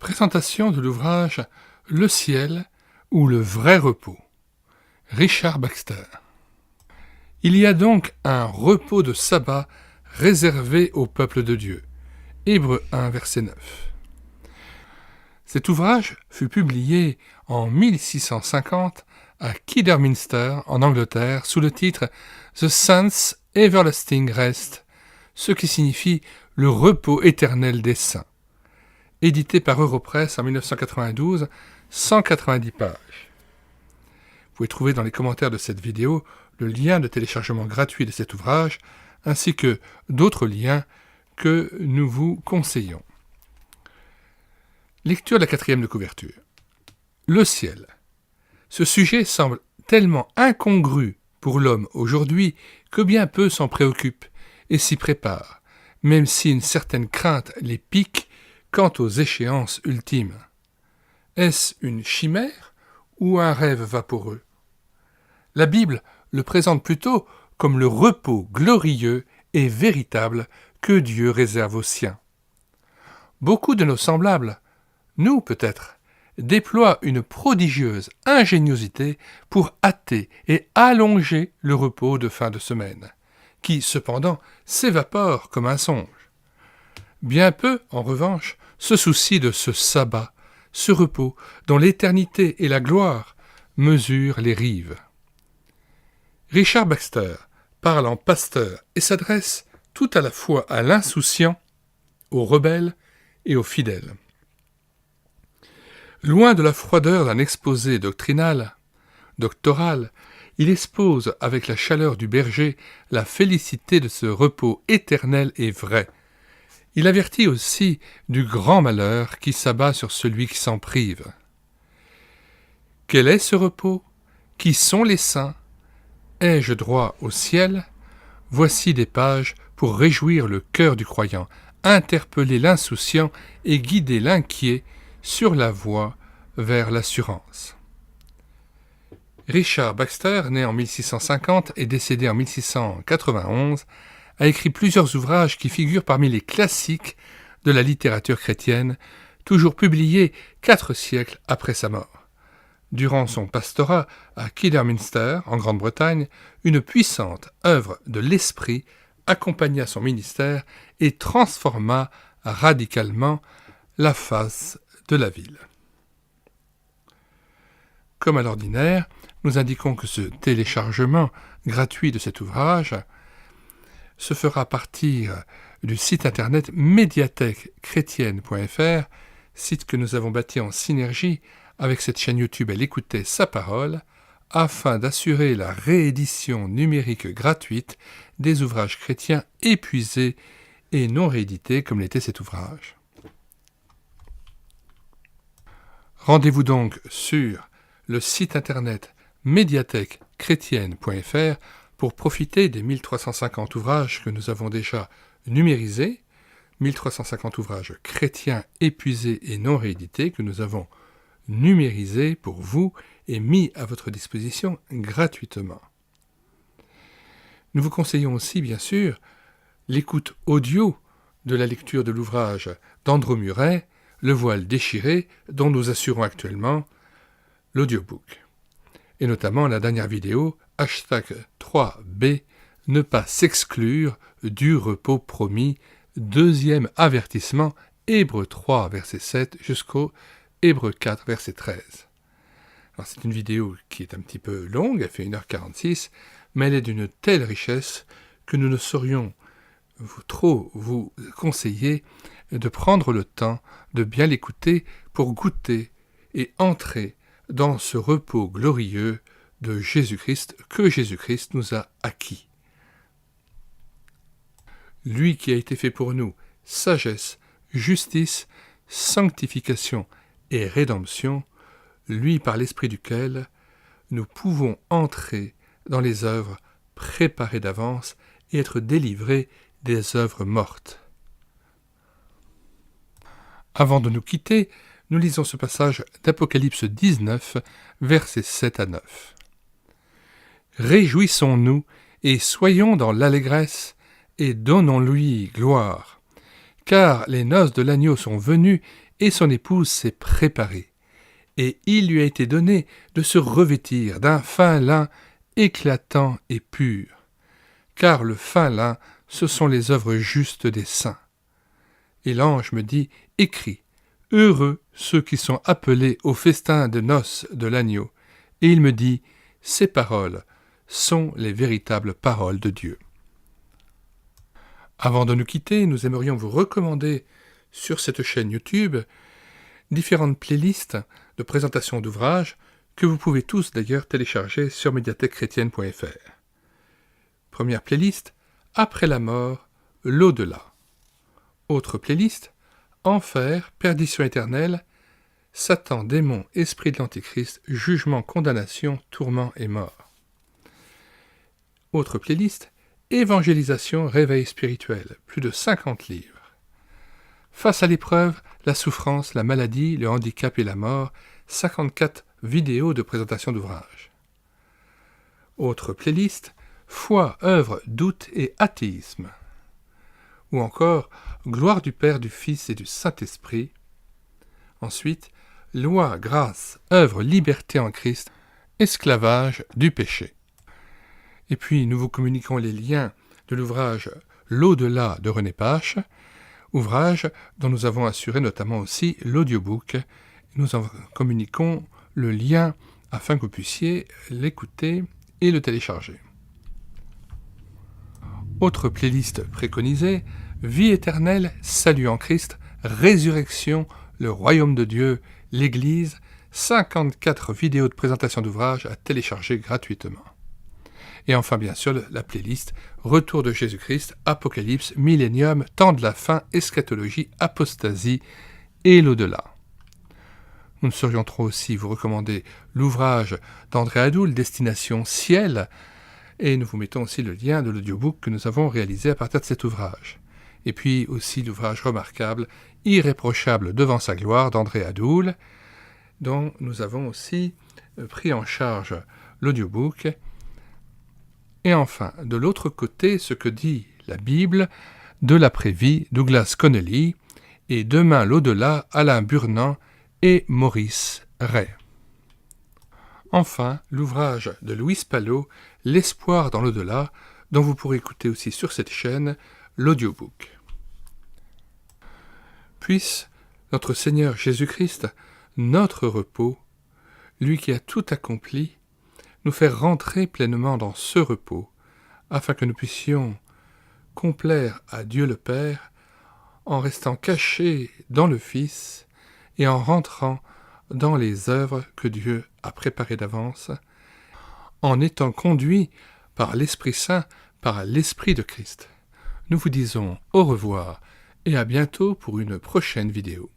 Présentation de l'ouvrage « Le ciel ou le vrai repos » Richard Baxter. Il y a donc un repos de sabbat réservé au peuple de Dieu. Hébreux 1, verset 9. Cet ouvrage fut publié en 1650 à Kidderminster, en Angleterre, sous le titre « The Saints' Everlasting Rest », ce qui signifie « le repos éternel des saints ». Édité par Europress en 1992, 190 pages. Vous pouvez trouver dans les commentaires de cette vidéo le lien de téléchargement gratuit de cet ouvrage, ainsi que d'autres liens que nous vous conseillons. Lecture de la 4e de couverture. Le ciel. Ce sujet semble tellement incongru pour l'homme aujourd'hui que bien peu s'en préoccupent et s'y préparent, même si une certaine crainte les pique quant aux échéances ultimes. Est-ce une chimère ou un rêve vaporeux? La Bible le présente plutôt comme le repos glorieux et véritable que Dieu réserve aux siens. Beaucoup de nos semblables, nous peut-être, déploient une prodigieuse ingéniosité pour hâter et allonger le repos de fin de semaine, qui cependant s'évapore comme un songe. Bien peu, en revanche, se soucient de ce sabbat, ce repos dont l'éternité et la gloire mesurent les rives. Richard Baxter parle en pasteur et s'adresse tout à la fois à l'insouciant, aux rebelles et aux fidèles. Loin de la froideur d'un exposé doctoral, il expose avec la chaleur du berger la félicité de ce repos éternel et vrai. Il avertit aussi du grand malheur qui s'abat sur celui qui s'en prive. Quel est ce repos? Qui sont les saints? Ai-je droit au ciel? Voici des pages pour réjouir le cœur du croyant, interpeller l'insouciant et guider l'inquiet sur la voie vers l'assurance. Richard Baxter, né en 1650 et décédé en 1691, a écrit plusieurs ouvrages qui figurent parmi les classiques de la littérature chrétienne, toujours publiés 4 siècles après sa mort. Durant son pastorat à Kidderminster, en Grande-Bretagne, une puissante œuvre de l'esprit accompagna son ministère et transforma radicalement la face de la ville. Comme à l'ordinaire, nous indiquons que ce téléchargement gratuit de cet ouvrage se fera à partir du site internet médiathèquechrétienne.fr, site que nous avons bâti en synergie avec cette chaîne YouTube Elle écoutait sa parole, afin d'assurer la réédition numérique gratuite des ouvrages chrétiens épuisés et non réédités comme l'était cet ouvrage. Rendez-vous donc sur le site internet médiathèquechrétienne.fr pour profiter des 1350 ouvrages que nous avons déjà numérisés, 1350 ouvrages chrétiens épuisés et non réédités que nous avons numérisés pour vous et mis à votre disposition gratuitement. Nous vous conseillons aussi, bien sûr, l'écoute audio de la lecture de l'ouvrage d'Andrew Murray, Le voile déchiré, dont nous assurons actuellement l'audiobook. Et notamment la dernière vidéo, #3B, ne pas s'exclure du repos promis, 2e avertissement, Hébreux 3, verset 7, jusqu'au Hébreux 4, verset 13. Alors c'est une vidéo qui est un petit peu longue, elle fait 1h46, mais elle est d'une telle richesse que nous ne saurions trop vous conseiller de prendre le temps de bien l'écouter pour goûter et entrer dans ce repos glorieux de Jésus-Christ que Jésus-Christ nous a acquis. Lui qui a été fait pour nous sagesse, justice, sanctification et rédemption, lui par l'esprit duquel nous pouvons entrer dans les œuvres préparées d'avance et être délivrés des œuvres mortes. Avant de nous quitter, nous lisons ce passage d'Apocalypse 19, versets 7 à 9. Réjouissons-nous et soyons dans l'allégresse et donnons-lui gloire, car les noces de l'agneau sont venues et son épouse s'est préparée. Et il lui a été donné de se revêtir d'un fin lin éclatant et pur. Car le fin lin, ce sont les œuvres justes des saints. Et l'ange me dit, écris, heureux ceux qui sont appelés au festin de noces de l'agneau. Et il me dit, ces paroles sont les véritables paroles de Dieu. Avant de nous quitter, nous aimerions vous recommander sur cette chaîne YouTube différentes playlists de présentation d'ouvrages que vous pouvez tous d'ailleurs télécharger sur médiathèquechrétienne.fr. Première playlist, Après la mort, l'au-delà. Autre playlist, Enfer, perdition éternelle, Satan, démon, esprit de l'Antéchrist, jugement, condamnation, tourment et mort. Autre playlist, Évangélisation, réveil spirituel, plus de 50 livres. Face à l'épreuve, la souffrance, la maladie, le handicap et la mort, 54 vidéos de présentation d'ouvrages. Autre playlist, Foi, œuvre, doute et athéisme. Ou encore, Gloire du Père, du Fils et du Saint-Esprit. Ensuite, Loi, grâce, œuvre, liberté en Christ, esclavage du péché. Et puis, nous vous communiquons les liens de l'ouvrage L'au-delà de René Pache, ouvrage dont nous avons assuré notamment aussi l'audiobook. Nous en communiquons le lien afin que vous puissiez l'écouter et le télécharger. Autre playlist préconisée, Vie éternelle, salut en Christ, résurrection, le royaume de Dieu, l'Église, 54 vidéos de présentation d'ouvrages à télécharger gratuitement. Et enfin, bien sûr, la playlist Retour de Jésus-Christ, Apocalypse, Millénium, Temps de la fin, Eschatologie, Apostasie et l'au-delà. Nous ne saurions trop aussi vous recommander l'ouvrage d'André Adoul, Destination Ciel, et nous vous mettons aussi le lien de l'audiobook que nous avons réalisé à partir de cet ouvrage. Et puis aussi l'ouvrage remarquable Irréprochable devant sa gloire d'André Adoul, dont nous avons aussi pris en charge l'audiobook. Et enfin, de l'autre côté, ce que dit la Bible de l'après-vie, Douglas Connelly, et Demain l'au-delà, Alain Burnand et Maurice Ray. Enfin, l'ouvrage de Louis Palot, L'espoir dans l'au-delà, dont vous pourrez écouter aussi sur cette chaîne l'audiobook. Puisse notre Seigneur Jésus-Christ, notre repos, lui qui a tout accompli, nous faire rentrer pleinement dans ce repos, afin que nous puissions complaire à Dieu le Père en restant cachés dans le Fils et en rentrant dans les œuvres que Dieu a préparées d'avance, en étant conduits par l'Esprit Saint, par l'Esprit de Christ. Nous vous disons au revoir et à bientôt pour une prochaine vidéo.